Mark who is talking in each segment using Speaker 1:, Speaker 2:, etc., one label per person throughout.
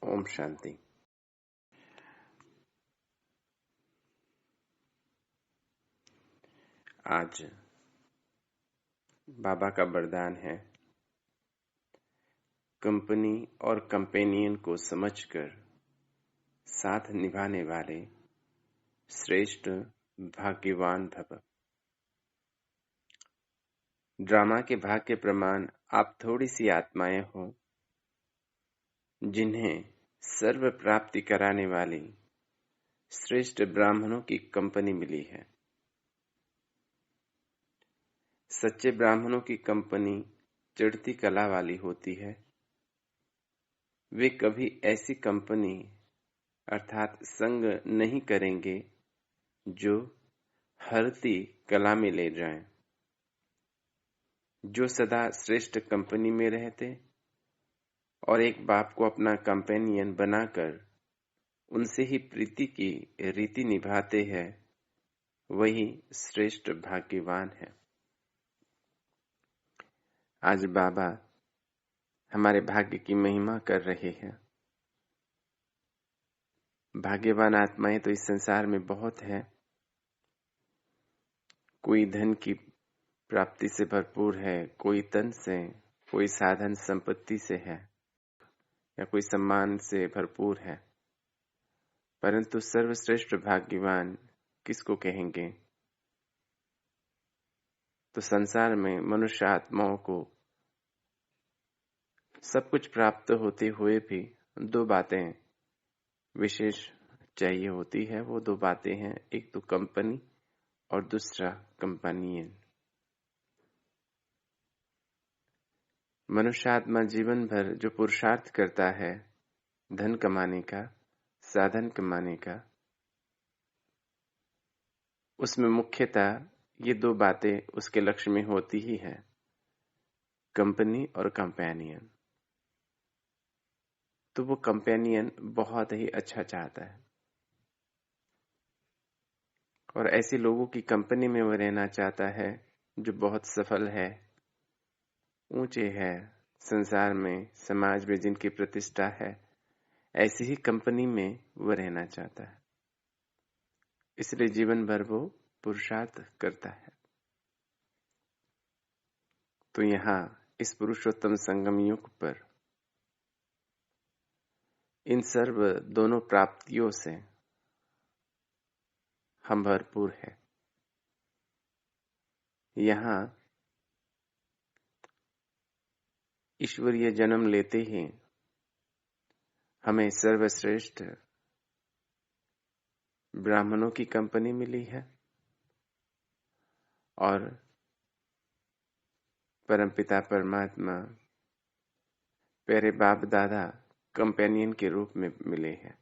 Speaker 1: ओम शांति। आज बाबा का वरदान है, कंपनी और कंपेनियन को समझकर साथ निभाने वाले श्रेष्ठ भाग्यवान भव। ड्रामा के भाग के प्रमाण आप थोड़ी सी आत्माएं हो जिन्हें सर्व प्राप्ति कराने वाली श्रेष्ठ ब्राह्मणों की कंपनी मिली है। सच्चे ब्राह्मणों की कंपनी चढ़ती कला वाली होती है। वे कभी ऐसी कंपनी अर्थात संग नहीं करेंगे जो हरती कला में ले जाएं। जो सदा श्रेष्ठ कंपनी में रहते और एक बाप को अपना कंपेनियन बनाकर उनसे ही प्रीति की रीति निभाते हैं, वही श्रेष्ठ भाग्यवान है। आज बाबा हमारे भाग्य की महिमा कर रहे हैं। भाग्यवान आत्माएं तो इस संसार में बहुत है। कोई धन की प्राप्ति से भरपूर है, कोई तन से, कोई साधन संपत्ति से है या कोई सम्मान से भरपूर है, परंतु सर्वश्रेष्ठ भाग्यवान किसको कहेंगे? तो संसार में मनुष्य आत्माओं को सब कुछ प्राप्त होते हुए भी दो बातें विशेष चाहिए होती है। वो दो बातें हैं, एक तो कंपनी और दूसरा कंपेनियन। मनुष्य आत्मा जीवन भर जो पुरुषार्थ करता है धन कमाने का, साधन कमाने का, उसमें मुख्यतः ये दो बातें उसके लक्ष्य में होती ही है, कंपनी और कंपेनियन। तो वो कंपेनियन बहुत ही अच्छा चाहता है और ऐसे लोगों की कंपनी में वो रहना चाहता है जो बहुत सफल है, ऊंचे है, संसार में समाज में जिनकी प्रतिष्ठा है, ऐसी ही कंपनी में वो रहना चाहता है। इसलिए जीवन भर वो पुरुषार्थ करता है। तो यहाँ इस पुरुषोत्तम संगम युग पर इन सर्व दोनों प्राप्तियों से हम भरपूर है। यहाँ ईश्वरीय जन्म लेते ही हमें सर्वश्रेष्ठ ब्राह्मणों की कंपनी मिली है और परमपिता परमात्मा प्यारे बाप दादा कंपेनियन के रूप में मिले हैं।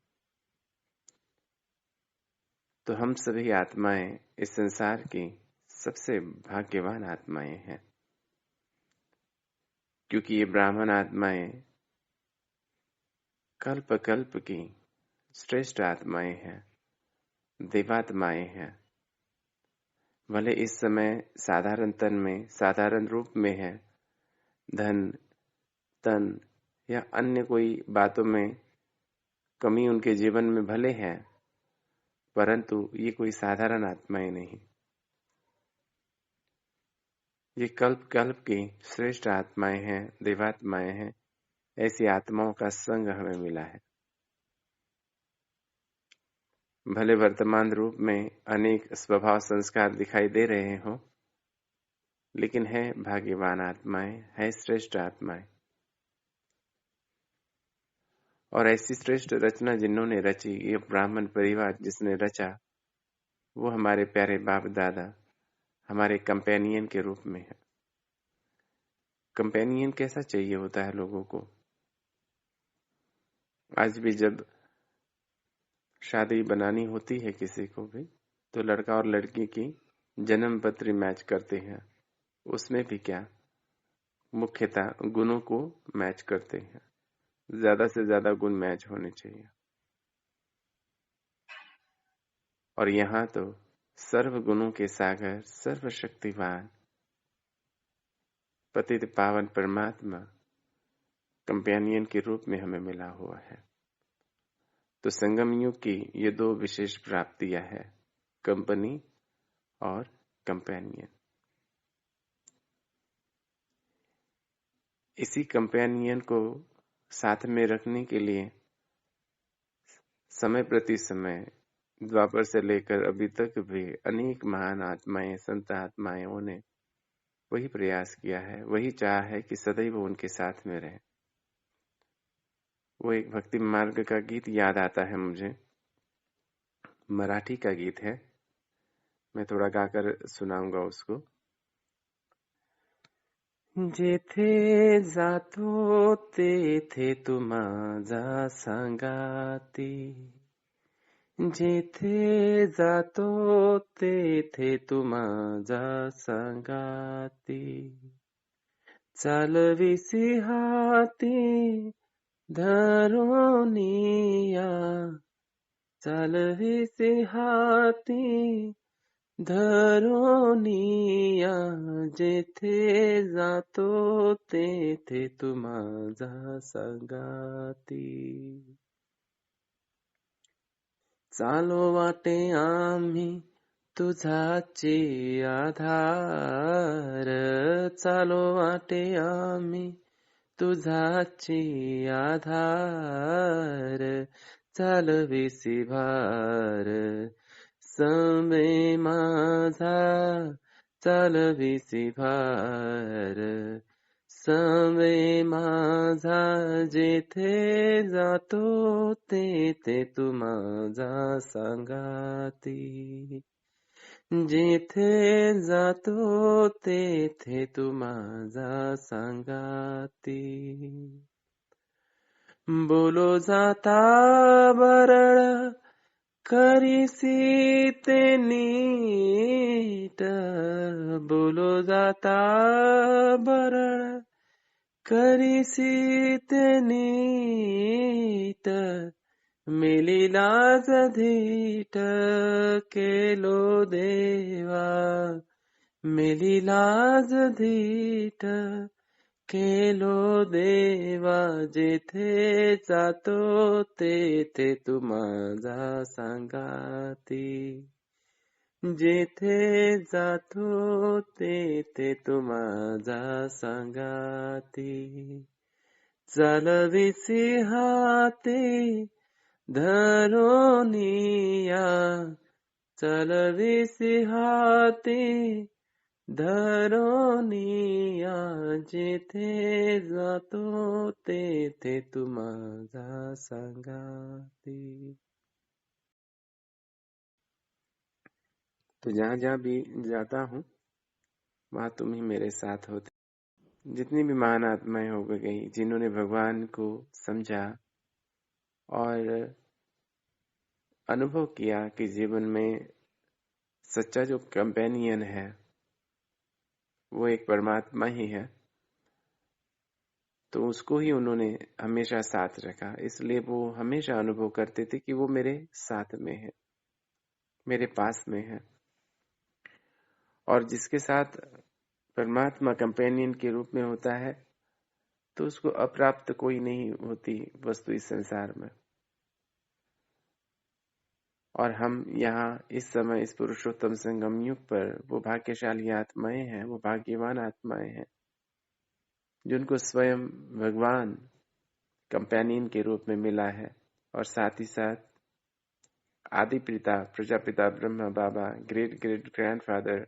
Speaker 1: तो हम सभी आत्माएं इस संसार की सबसे भाग्यवान आत्माएं हैं, क्योंकि ये ब्राह्मण आत्माएं कल्प कल्प की श्रेष्ठ आत्माएं हैं, देवात्माएं हैं। भले इस समय साधारण तन में, साधारण रूप में है, धन तन या अन्य कोई बातों में कमी उनके जीवन में भले है, परंतु ये कोई साधारण आत्माएं नहीं। ये कल्प कल्प की श्रेष्ठ आत्माएं हैं, देवात्माएं हैं। ऐसी आत्माओं का संग हमें मिला है। भले वर्तमान रूप में अनेक स्वभाव संस्कार दिखाई दे रहे हो, लेकिन है भाग्यवान आत्माएं, है श्रेष्ठ आत्माएं। और ऐसी श्रेष्ठ रचना जिन्होंने रची, ये ब्राह्मण परिवार जिसने रचा, वो हमारे प्यारे बाप दादा हमारे कंपेनियन के रूप में है। कंपेनियन कैसा चाहिए होता है लोगों को? आज भी जब शादी बनानी होती है किसी को भी, तो लड़का और लड़की की जन्म पत्री मैच करते हैं। उसमें भी क्या, मुख्यतः गुणों को मैच करते हैं। ज्यादा से ज्यादा गुण मैच होने चाहिए। और यहाँ तो सर्व गुणों के सागर, सर्वशक्तिवान पतित पावन परमात्मा कंपेनियन के रूप में हमें मिला हुआ है। तो संगम युग की ये दो विशेष प्राप्तियां है, कंपनी और कंपेनियन। इसी कंपेनियन को साथ में रखने के लिए समय प्रति समय द्वापर से लेकर अभी तक भी अनेक महान आत्माएं, संत आत्माओं ने वही प्रयास किया है, वही चाहा है कि सदैव उनके साथ में रहे। वो एक भक्ति मार्ग का गीत याद आता है मुझे, मराठी का गीत है, मैं थोड़ा गाकर सुनाऊंगा उसको। जेथे जातो तेथे तू माझा संगाती, जेथे जातो तेथे तू माझा संगाती, चालविसी हाती धरोनिया, चालविसी हाती धरोनिया, जेथे जातो तेथे तू माझा संगाती, चालो वाटे आम्ही तुझाचे आधार, चालो वाटे आम्ही तुझाचे आधार, चालविसी भार समय माझा, चालविसी भार समय माझा, जेथे जातो तेथे तू माझा संगाती, जेथे जातो तेथे तू माझा संगाती, बोलो जाता बरळ करीसी ते नीट, बोलो जाता बरळ करीसी ते नीट, मेली लाज धीट केलो देवा, मेली लाज धीट केलो देवा, जेथे जातो तेथे तू माझा संगाती, जेथे जातो तेथे तू माझा संगाती, चालविसी हाते धरोनिया, चालविसी हाते धरोनिया, जेथे जातो तेथे तू माझा संगाती। तो जहाँ जहाँ भी जाता हूँ वहाँ तुम ही मेरे साथ होते। जितनी भी महान आत्माएं हो गई जिन्होंने भगवान को समझा और अनुभव किया कि जीवन में सच्चा जो कंपेनियन है वो एक परमात्मा ही है, तो उसको ही उन्होंने हमेशा साथ रखा। इसलिए वो हमेशा अनुभव करते थे कि वो मेरे साथ में है, मेरे पास में है। और जिसके साथ परमात्मा कंपेनियन के रूप में होता है तो उसको अप्राप्त कोई नहीं होती वस्तु इस संसार में। और हम यहाँ इस समय इस पुरुषोत्तम संगम युग पर वो भाग्यशाली आत्माएं हैं, वो भाग्यवान आत्माएं हैं जिनको स्वयं भगवान कंपेनियन के रूप में मिला है, और साथ ही साथ आदि पिता प्रजापिता ब्रह्मा बाबा, ग्रेट ग्रेट ग्रैंडफादर,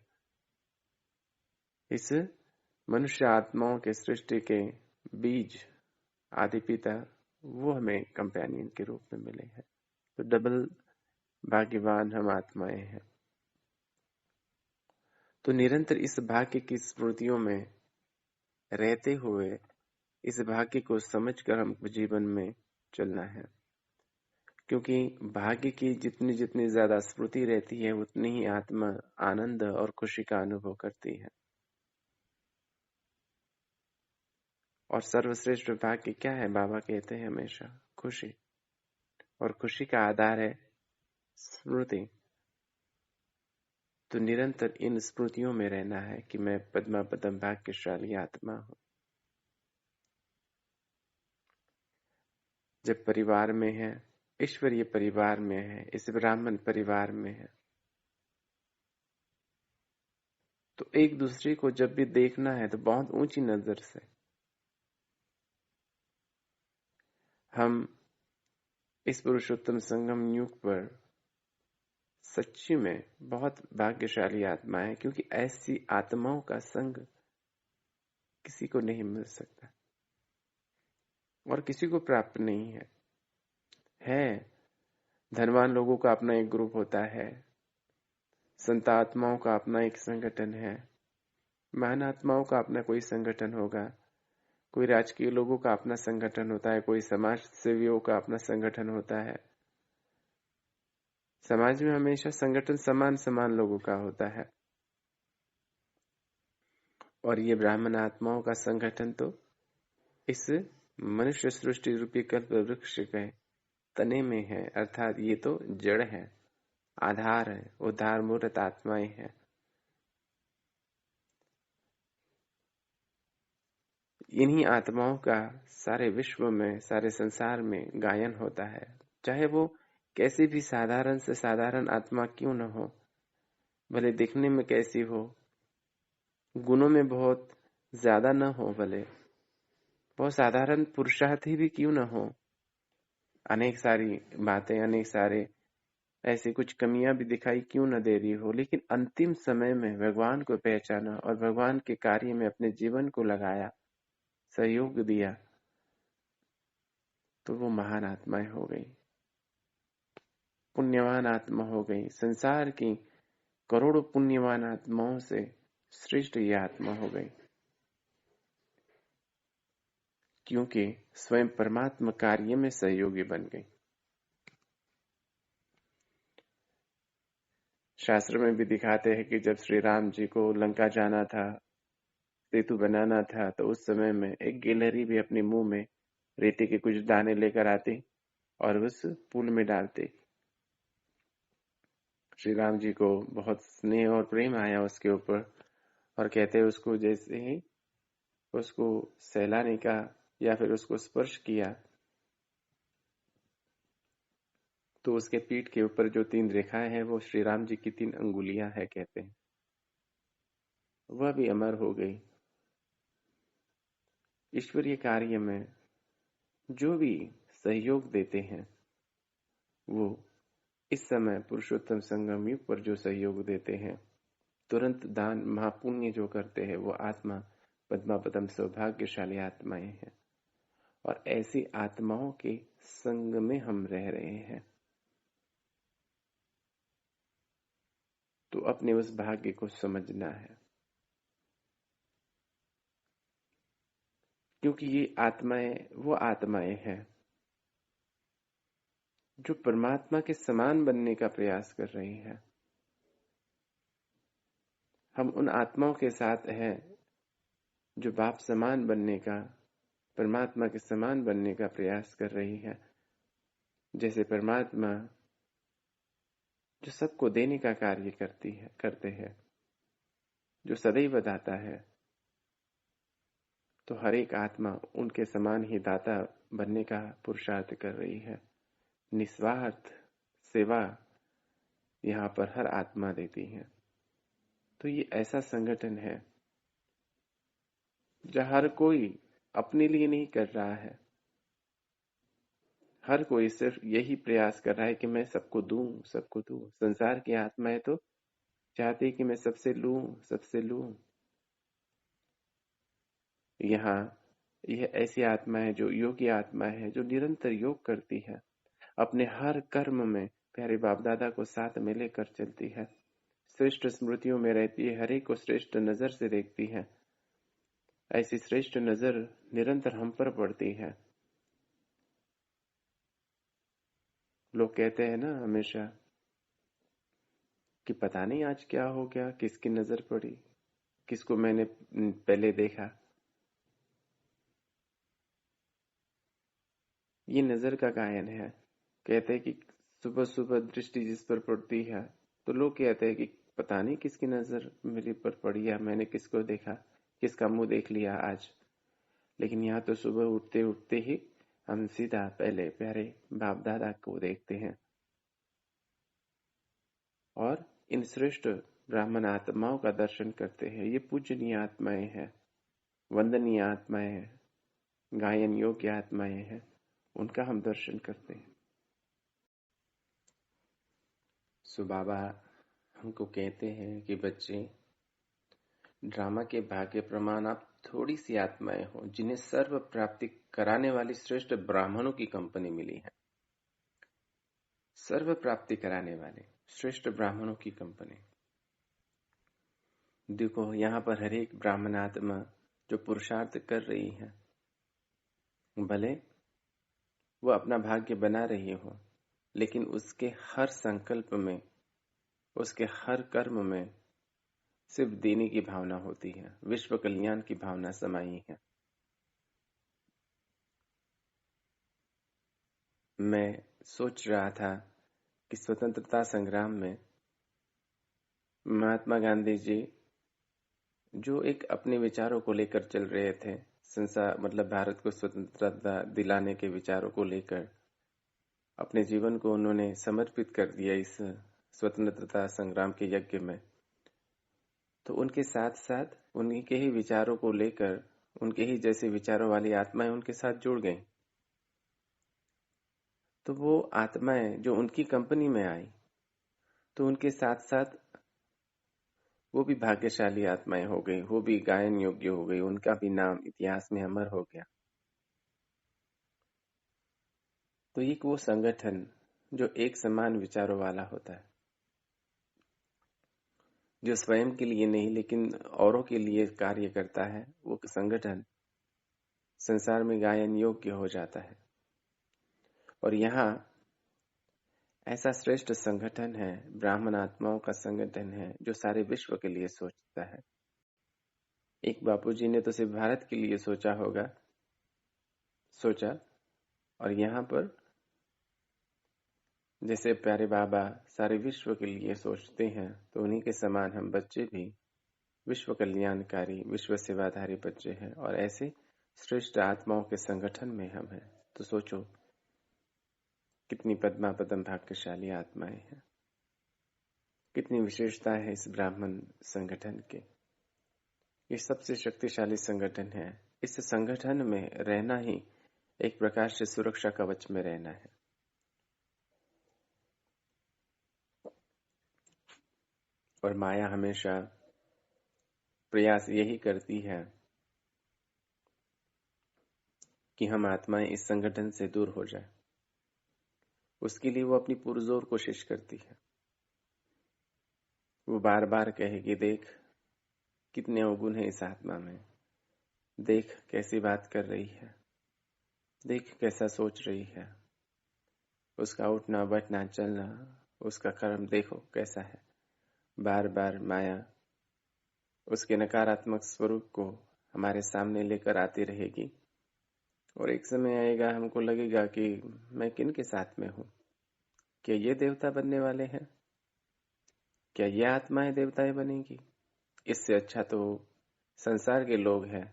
Speaker 1: इस मनुष्य आत्माओं के सृष्टि के बीज आदि पिता, वो हमें कंपेनियन के रूप में मिले हैं। तो डबल भाग्यवान हम आत्माएं हैं। तो निरंतर इस भाग्य की स्मृतियों में रहते हुए इस भाग्य को समझकर हमको जीवन में चलना है, क्योंकि भाग्य की जितनी जितनी ज्यादा स्मृति रहती है उतनी ही आत्मा आनंद और खुशी का अनुभव करती है। और सर्वश्रेष्ठ भाग्य क्या है? बाबा कहते हैं हमेशा खुशी, और खुशी का आधार है स्मृति। तो निरंतर इन स्मृतियों में रहना है कि मैं पद्मा पदम भाग्यशाली आत्मा हूं। जब परिवार में है ईश्वरीय परिवार में है, इस ब्राह्मण परिवार में है, तो एक दूसरे को जब भी देखना है तो बहुत ऊंची नजर से हम इस पुरुषोत्तम संगम युग पर सच्ची में बहुत भाग्यशाली आत्मा है, क्योंकि ऐसी आत्माओं का संग किसी को नहीं मिल सकता और किसी को प्राप्त नहीं है। धनवान लोगों का अपना एक ग्रुप होता है, संत आत्माओं का अपना एक संगठन है, महान आत्माओं का अपना कोई संगठन होगा, कोई राजकीय लोगों का अपना संगठन होता है, कोई समाज सेवियों का अपना संगठन होता है। समाज में हमेशा संगठन समान समान लोगों का होता है, और ये ब्राह्मण आत्माओं का संगठन तो इस मनुष्य सृष्टि रूपी कल्प वृक्ष के तने में है, अर्थात ये तो जड़ है, आधार है, उद्धार मूर्त आत्माएं हैं। इन्हीं आत्माओं का सारे विश्व में, सारे संसार में गायन होता है, चाहे वो कैसी भी साधारण से साधारण आत्मा क्यों न हो, भले दिखने में कैसी हो, गुणों में बहुत ज्यादा न हो, भले बहुत साधारण पुरुषार्थ ही भी क्यों न हो, अनेक सारी बातें, अनेक सारे ऐसी कुछ कमियां भी दिखाई क्यों न दे रही हो, लेकिन अंतिम समय में भगवान को पहचाना और भगवान के कार्य में अपने जीवन को लगाया, सहयोग दिया, तो वो महान आत्माएं हो गई, पुण्यवान आत्मा हो गई। संसार की करोड़ों पुण्यवान आत्माओं से श्रेष्ठ ये आत्मा हो गई, क्योंकि स्वयं परमात्मा कार्य में सहयोगी बन गई। शास्त्र में भी दिखाते हैं कि जब श्री राम जी को लंका जाना था, सेतु बनाना था, तो उस समय में एक गिलहरी भी अपने मुंह में रेते के कुछ दाने लेकर आती और उस पुल में डालते। श्री राम जी को बहुत स्नेह और प्रेम आया उसके ऊपर, और कहते उसको जैसे ही उसको सहलाने का या फिर उसको स्पर्श किया, तो उसके पीठ के ऊपर जो 3 रेखाएं हैं वो श्री राम जी की 3 अंगुलियां है, कहते हैं। वह भी अमर हो गई। ईश्वरीय कार्य में जो भी सहयोग देते हैं, वो इस समय पुरुषोत्तम संगम युग पर जो सहयोग देते हैं, तुरंत दान महापुण्य जो करते हैं, वो आत्मा पद्मापदम सौभाग्यशाली आत्माएं हैं, और ऐसी आत्माओं के संग में हम रह रहे हैं। तो अपने उस भाग्य को समझना है, क्योंकि ये आत्माएं वो आत्माएं हैं जो परमात्मा के समान बनने का प्रयास कर रही हैं। हम उन आत्माओं के साथ हैं जो बाप समान बनने का, परमात्मा के समान बनने का प्रयास कर रही है। जैसे परमात्मा जो सबको देने का कार्य करते हैं, जो सदैव दाता है, तो हर एक आत्मा उनके समान ही दाता बनने का पुरुषार्थ कर रही है। निस्वार्थ सेवा यहाँ पर हर आत्मा देती है। तो ये ऐसा संगठन है जहाँ हर कोई अपने लिए नहीं कर रहा है, हर कोई सिर्फ यही प्रयास कर रहा है कि मैं सबको दूं, सबको दूं। संसार की आत्माएं तो चाहती कि मैं सबसे लूं, सबसे लूं। यहाँ यह ऐसी आत्मा है जो योगी आत्मा है, जो निरंतर योग करती है, अपने हर कर्म में प्यारे बाप दादा को साथ में लेकर चलती है, श्रेष्ठ स्मृतियों में रहती है, हर एक को श्रेष्ठ नजर से देखती है। ऐसी श्रेष्ठ नजर निरंतर हम पर पड़ती है। लोग कहते हैं ना हमेशा कि पता नहीं आज क्या हो गया, किसकी नजर पड़ी, किसको मैंने पहले देखा। ये नजर का गायन है। कहते हैं कि सुबह सुबह दृष्टि जिस पर पड़ती है, तो लोग कहते हैं कि पता नहीं किसकी नजर मेरे पर पड़ी है, मैंने किसको देखा, किसका मुंह देख लिया आज। लेकिन यहाँ तो सुबह उठते उठते ही हम सीधा पहले प्यारे बाप दादा को देखते हैं और इन श्रेष्ठ ब्राह्मण आत्माओं का दर्शन करते हैं। ये पूजनीय आत्माएं हैं, वंदनीय आत्माएं हैं, गायन योग्य आत्माएं हैं, उनका हम दर्शन करते हैं। सो बाबा हमको कहते हैं कि बच्चे, ड्रामा के भाग्य प्रमाण आप थोड़ी सी आत्माएं हो जिन्हें सर्व प्राप्ति कराने वाली श्रेष्ठ ब्राह्मणों की कंपनी मिली है। सर्व प्राप्ति कराने वाले श्रेष्ठ ब्राह्मणों की कंपनी। देखो यहाँ पर हर एक ब्राह्मण आत्मा जो पुरुषार्थ कर रही है, भले वो अपना भाग्य बना रही हो, लेकिन उसके हर संकल्प में, उसके हर कर्म में सिर्फ देने की भावना होती है, विश्व कल्याण की भावना समाई है। मैं सोच रहा था कि स्वतंत्रता संग्राम में महात्मा गांधी जी जो एक अपने विचारों को लेकर चल रहे थे, संसार मतलब भारत को स्वतंत्रता दिलाने के विचारों को लेकर अपने जीवन को उन्होंने समर्पित कर दिया इस स्वतंत्रता संग्राम के यज्ञ में। तो उनके साथ साथ उन्हीं के ही विचारों को लेकर उनके ही जैसे विचारों वाली आत्माएं उनके साथ जुड़ गईं। तो वो आत्माएं जो उनकी कंपनी में आई, तो उनके साथ साथ वो भी भाग्यशाली आत्माएं हो गई, वो भी गायन योग्य हो गई, उनका भी नाम इतिहास में अमर हो गया। तो एक वो संगठन जो एक समान विचारों वाला होता है, जो स्वयं के लिए नहीं लेकिन औरों के लिए कार्य करता है, वो संगठन संसार में गायन योग्य हो जाता है। और यहाँ ऐसा श्रेष्ठ संगठन है, ब्राह्मण आत्माओं का संगठन है जो सारे विश्व के लिए सोचता है। एक बापूजी ने तो सिर्फ भारत के लिए सोचा, और यहाँ पर जैसे प्यारे बाबा सारे विश्व के लिए सोचते हैं, तो उन्हीं के समान हम बच्चे भी विश्व कल्याणकारी, विश्व सेवाधारी बच्चे हैं और ऐसे श्रेष्ठ आत्माओं के संगठन में हम हैं। तो सोचो कितनी पद्मा पदम भाग्यशाली आत्माएं हैं, कितनी विशेषता है इस ब्राह्मण संगठन के। ये सबसे शक्तिशाली संगठन है। इस संगठन में रहना ही एक प्रकार से सुरक्षा कवच में रहना है। और माया हमेशा प्रयास यही करती है कि हम आत्माएं इस संगठन से दूर हो जाए। उसके लिए वो अपनी पुरजोर कोशिश करती है। वो बार बार कहेगी, देख कितने अवगुण है इस आत्मा में, देख कैसी बात कर रही है, देख कैसा सोच रही है, उसका उठना बैठना चलना, उसका कर्म देखो कैसा है। बार बार माया उसके नकारात्मक स्वरूप को हमारे सामने लेकर आती रहेगी और एक समय आएगा हमको लगेगा कि मैं किन के साथ में हूं, क्या ये देवता बनने वाले हैं, क्या ये आत्माएं देवताएं बनेंगी। इससे अच्छा तो संसार के लोग हैं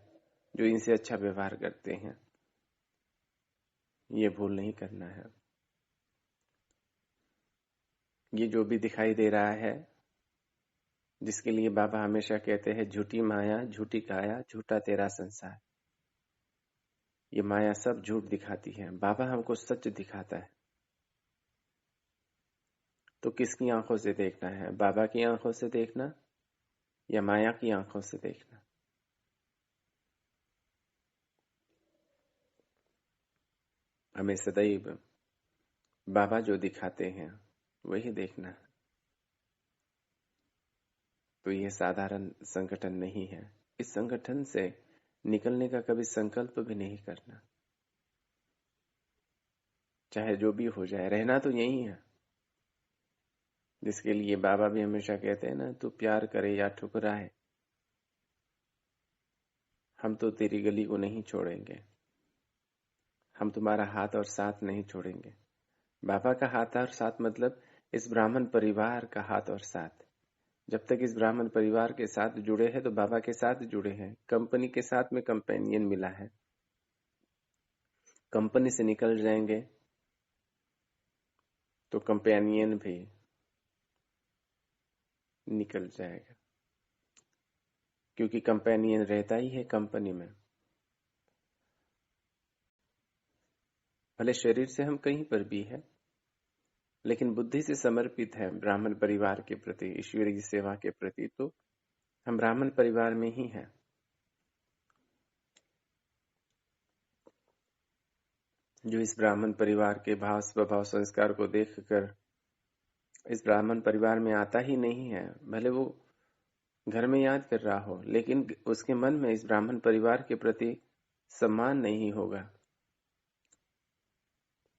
Speaker 1: जो इनसे अच्छा व्यवहार करते हैं। ये भूल नहीं करना है। ये जो भी दिखाई दे रहा है, जिसके लिए बाबा हमेशा कहते हैं झूठी माया झूठी काया झूठा तेरा संसार, ये माया सब झूठ दिखाती है, बाबा हमको सच दिखाता है। तो किसकी आंखों से देखना है, बाबा की आंखों से देखना या माया की आंखों से देखना। हमें सदैव बाबा जो दिखाते हैं वही देखना है। तो यह साधारण संगठन नहीं है। इस संगठन से निकलने का कभी संकल्प भी नहीं करना, चाहे जो भी हो जाए, रहना तो यही है। जिसके लिए बाबा भी हमेशा कहते हैं ना, तू प्यार करे या ठुकराए, हम तो तेरी गली को नहीं छोड़ेंगे, हम तुम्हारा हाथ और साथ नहीं छोड़ेंगे। बाबा का हाथ और साथ मतलब इस ब्राह्मण परिवार का हाथ और साथ। जब तक इस ब्राह्मण परिवार के साथ जुड़े हैं तो बाबा के साथ जुड़े हैं, कंपनी के साथ में कंपेनियन मिला है। कंपनी से निकल जाएंगे तो कंपेनियन भी निकल जाएगा, क्योंकि कंपेनियन रहता ही है कंपनी में। भले शरीर से हम कहीं पर भी है, लेकिन बुद्धि से समर्पित है ब्राह्मण परिवार के प्रति, ईश्वरीय सेवा के प्रति, तो हम ब्राह्मण परिवार में ही हैं। जो इस ब्राह्मण परिवार के भाव स्वभाव संस्कार को देखकर इस ब्राह्मण परिवार में आता ही नहीं है, भले वो घर में याद कर रहा हो, लेकिन उसके मन में इस ब्राह्मण परिवार के प्रति सम्मान नहीं होगा,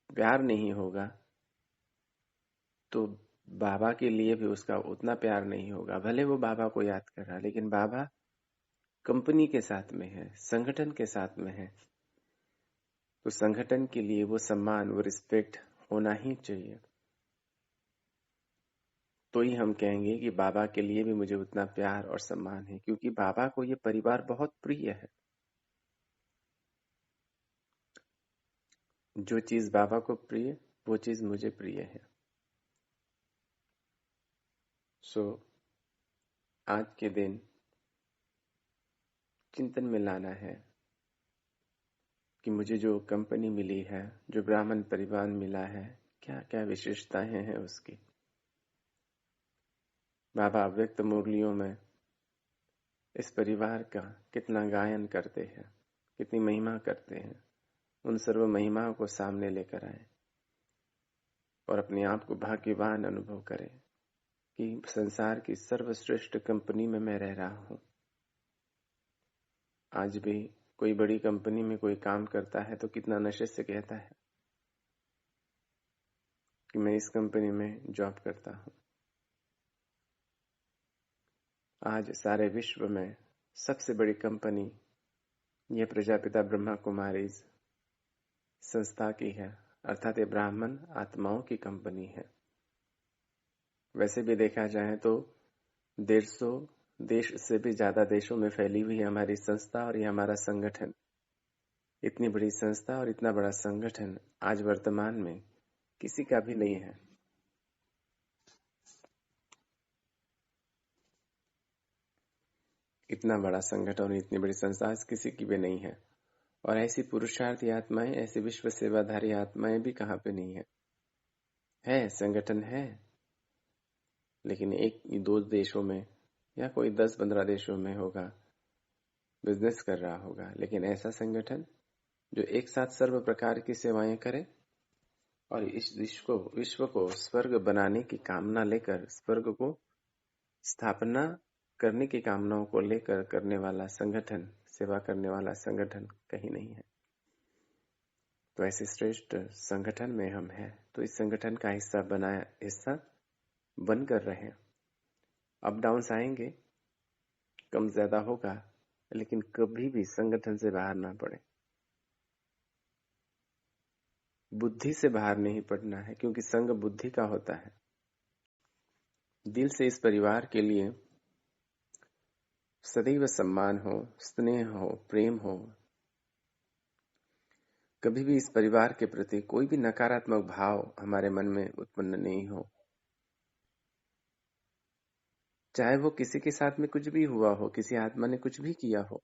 Speaker 1: प्यार नहीं होगा, तो बाबा के लिए भी उसका उतना प्यार नहीं होगा। भले वो बाबा को याद कर रहा, लेकिन बाबा कंपनी के साथ में है, संगठन के साथ में है, तो संगठन के लिए वो सम्मान, वो रिस्पेक्ट होना ही चाहिए। तो ही हम कहेंगे कि बाबा के लिए भी मुझे उतना प्यार और सम्मान है, क्योंकि बाबा को ये परिवार बहुत प्रिय है। जो चीज बाबा को प्रिय, वो चीज मुझे प्रिय है। सो आज के दिन चिंतन में लाना है कि मुझे जो कंपनी मिली है, जो ब्राह्मण परिवार मिला है, क्या क्या विशेषताएं हैं उसकी। बाबा अव्यक्त मुरलियों में इस परिवार का कितना गायन करते हैं, कितनी महिमा करते हैं। उन सर्व महिमाओं को सामने लेकर आए और अपने आप को भाग्यवान अनुभव करें कि संसार की सर्वश्रेष्ठ कंपनी में मैं रह रहा हूं। आज भी कोई बड़ी कंपनी में कोई काम करता है तो कितना नशे से कहता है कि मैं इस कंपनी में जॉब करता हूं। आज सारे विश्व में सबसे बड़ी कंपनी यह प्रजापिता ब्रह्मा कुमारी संस्था की है, अर्थात ये ब्राह्मण आत्माओं की कंपनी है। वैसे भी देखा जाए तो 150 देश से भी ज्यादा देशों में फैली हुई है हमारी संस्था और ये हमारा संगठन। इतनी बड़ी संस्था और इतना बड़ा संगठन आज वर्तमान में किसी का भी नहीं है। इतना बड़ा संगठन और इतनी बड़ी संस्था आज किसी की भी नहीं है। और ऐसी पुरुषार्थी आत्माएं, ऐसी विश्व सेवाधारी आत्माएं भी कहाँ पे नहीं है संगठन है, लेकिन एक दो देशों में या कोई 10-15 देशों में होगा, बिजनेस कर रहा होगा। लेकिन ऐसा संगठन जो एक साथ सर्व प्रकार की सेवाएं करे और इस विश्व को स्वर्ग बनाने की कामना लेकर, स्वर्ग को स्थापना करने की कामनाओं को लेकर करने वाला संगठन, सेवा करने वाला संगठन कहीं नहीं है। तो ऐसे श्रेष्ठ संगठन में हम हैं, तो इस संगठन का हिस्सा बनकर रहे। अप डाउन्स आएंगे, कम ज्यादा होगा, लेकिन कभी भी संगठन से बाहर ना पड़े। बुद्धि से बाहर नहीं पड़ना है, क्योंकि संग बुद्धि का होता है। दिल से इस परिवार के लिए सदैव सम्मान हो, स्नेह हो, प्रेम हो। कभी भी इस परिवार के प्रति कोई भी नकारात्मक भाव हमारे मन में उत्पन्न नहीं हो। चाहे वो किसी के साथ में कुछ भी हुआ हो, किसी आत्मा ने कुछ भी किया हो,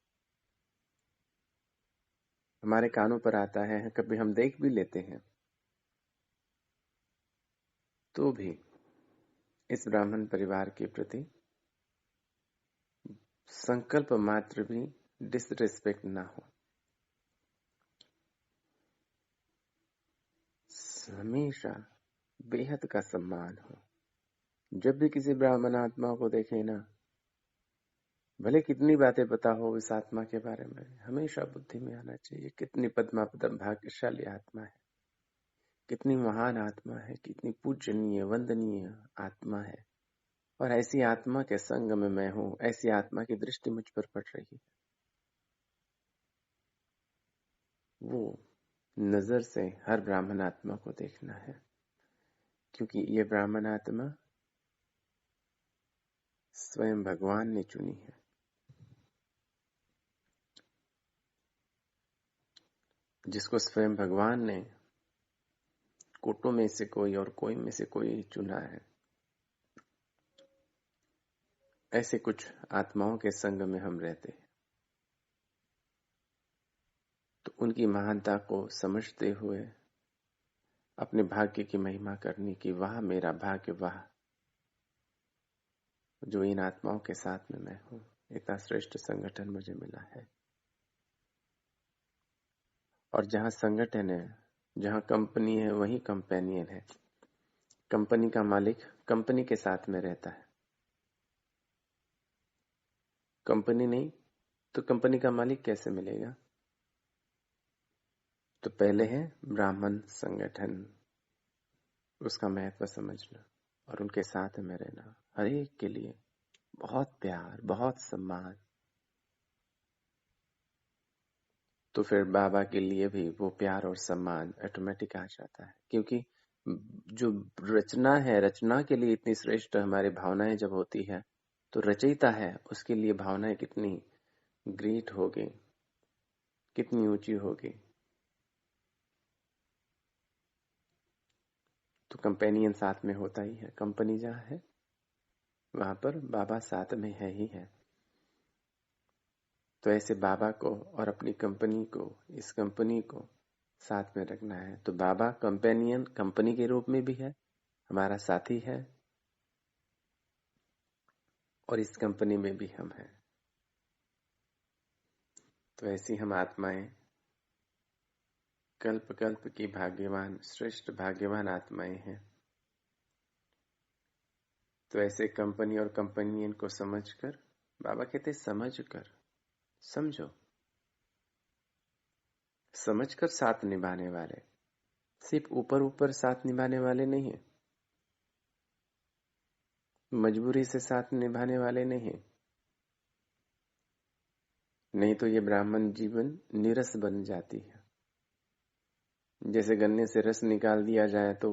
Speaker 1: हमारे कानों पर आता है, कभी हम देख भी लेते हैं, तो भी इस ब्राह्मण परिवार के प्रति संकल्प मात्र भी डिसरिस्पेक्ट ना हो। हमेशा बेहद का सम्मान हो। जब भी किसी ब्राह्मण आत्मा को देखें ना, भले कितनी बातें पता हो इस आत्मा के बारे में, हमेशा बुद्धि में आना चाहिए कितनी पद्मापदम भाग्यशाली आत्मा है, कितनी महान आत्मा है, कितनी पूजनीय वंदनीय आत्मा है। और ऐसी आत्मा के संग में मैं हूं, ऐसी आत्मा की दृष्टि मुझ पर पड़ रही है। वो नजर से हर ब्राह्मण आत्मा को देखना है, क्योंकि ये ब्राह्मण आत्मा स्वयं भगवान ने चुनी है। जिसको स्वयं भगवान ने कोटों में से कोई और कोई में से कोई चुना है। ऐसे कुछ आत्माओं के संग में हम रहते हैं, तो उनकी महानता को समझते हुए अपने भाग्य की महिमा करने की, वाह मेरा भाग्य वाह, जो इन आत्माओं के साथ में मैं हूं, इतना श्रेष्ठ संगठन मुझे मिला है। और जहां संगठन है, जहां कंपनी है, वही कंपेनियन है। कंपनी का मालिक कंपनी के साथ में रहता है, कंपनी नहीं तो कंपनी का मालिक कैसे मिलेगा? तो पहले है ब्राह्मण संगठन, उसका महत्व समझना और उनके साथ में रहना, हर एक के लिए बहुत प्यार, बहुत सम्मान। तो फिर बाबा के लिए भी वो प्यार और सम्मान ऑटोमेटिक आ जाता है, क्योंकि जो रचना है, रचना के लिए इतनी श्रेष्ठ हमारी भावनाएं जब होती है, तो रचयिता है उसके लिए भावनाएं कितनी ग्रेट होगी, कितनी ऊंची होगी। तो कंपेनियन साथ में होता ही है, कंपनी जहां है वहां पर बाबा साथ में है ही है। तो ऐसे बाबा को और अपनी कंपनी को, इस कंपनी को साथ में रखना है। तो बाबा कंपेनियन कंपनी के रूप में भी है, हमारा साथी है, और इस कंपनी में भी हम हैं। तो ऐसी हम आत्माएं कल्प कल्प की भाग्यवान, श्रेष्ठ भाग्यवान आत्माएं हैं। तो ऐसे कंपनी और कंपनियन को समझकर, बाबा कहते समझकर, समझो, समझकर साथ निभाने वाले, सिर्फ ऊपर ऊपर साथ निभाने वाले नहीं है, मजबूरी से साथ निभाने वाले नहीं है। नहीं तो ये ब्राह्मण जीवन निरस बन जाती है। जैसे गन्ने से रस निकाल दिया जाए तो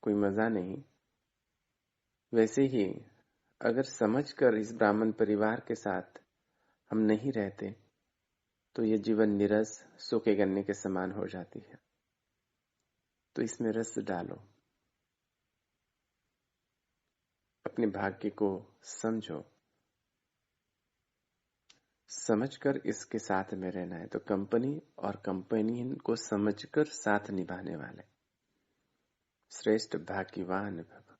Speaker 1: कोई मजा नहीं, वैसे ही अगर समझकर इस ब्राह्मण परिवार के साथ हम नहीं रहते तो ये जीवन निरस, सूखे गन्ने के समान हो जाती है। तो इसमें रस डालो, अपने भाग्य को समझो, समझकर इसके साथ में रहना है। तो कंपनी और कंपनी को समझकर साथ निभाने वाले श्रेष्ठ भाग्यवान भव।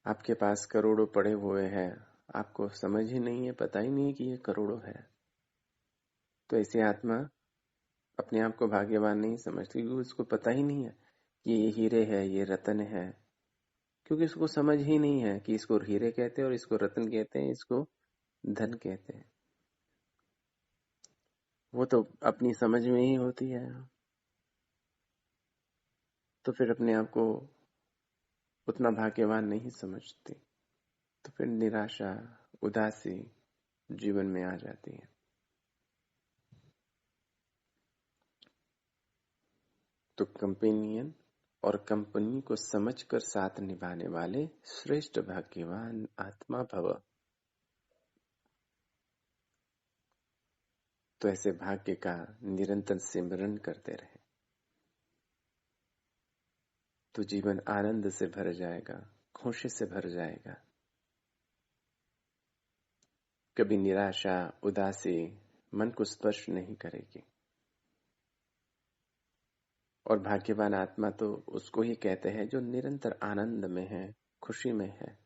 Speaker 1: आपके पास करोड़ों पड़े हुए हैं, आपको समझ ही नहीं है, पता ही नहीं है कि ये करोड़ों है, तो ऐसी आत्मा अपने आप को भाग्यवान नहीं समझती, क्योंकि उसको पता ही नहीं है कि ये हीरे है, ये रतन है, क्योंकि उसको समझ ही नहीं है कि इसको हीरे कहते हैं और इसको रतन कहते हैं, इसको धन कहते हैं। वो तो अपनी समझ में ही होती है, तो फिर अपने आप को उतना भाग्यवान नहीं समझती, तो फिर निराशा, उदासी जीवन में आ जाती है। तो कंपेनियन और कंपनी को समझकर साथ निभाने वाले श्रेष्ठ भाग्यवान आत्मा भव। तो ऐसे भाग्य का निरंतर सिमरन करते रहे तो जीवन आनंद से भर जाएगा, खुशी से भर जाएगा। कभी निराशा, उदासी मन को स्पर्श नहीं करेगी। और भाग्यवान आत्मा तो उसको ही कहते हैं जो निरंतर आनंद में है, खुशी में है,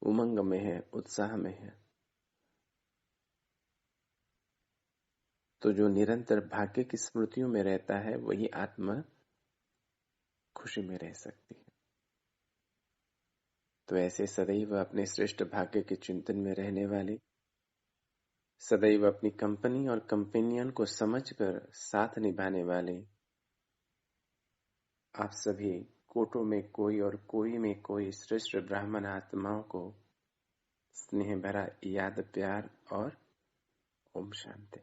Speaker 1: उमंग में है, उत्साह में है। तो जो निरंतर भाग्य की स्मृतियों में रहता है वही आत्मा खुशी में रह सकती है। तो ऐसे सदैव अपने श्रेष्ठ भाग्य के चिंतन में रहने वाले, सदैव अपनी कंपनी और कंपेनियन को समझकर साथ निभाने वाले आप सभी कोटों में कोई और कोई में कोई श्रेष्ठ ब्राह्मण आत्माओं को स्नेह भरा याद, प्यार और ओम शांति।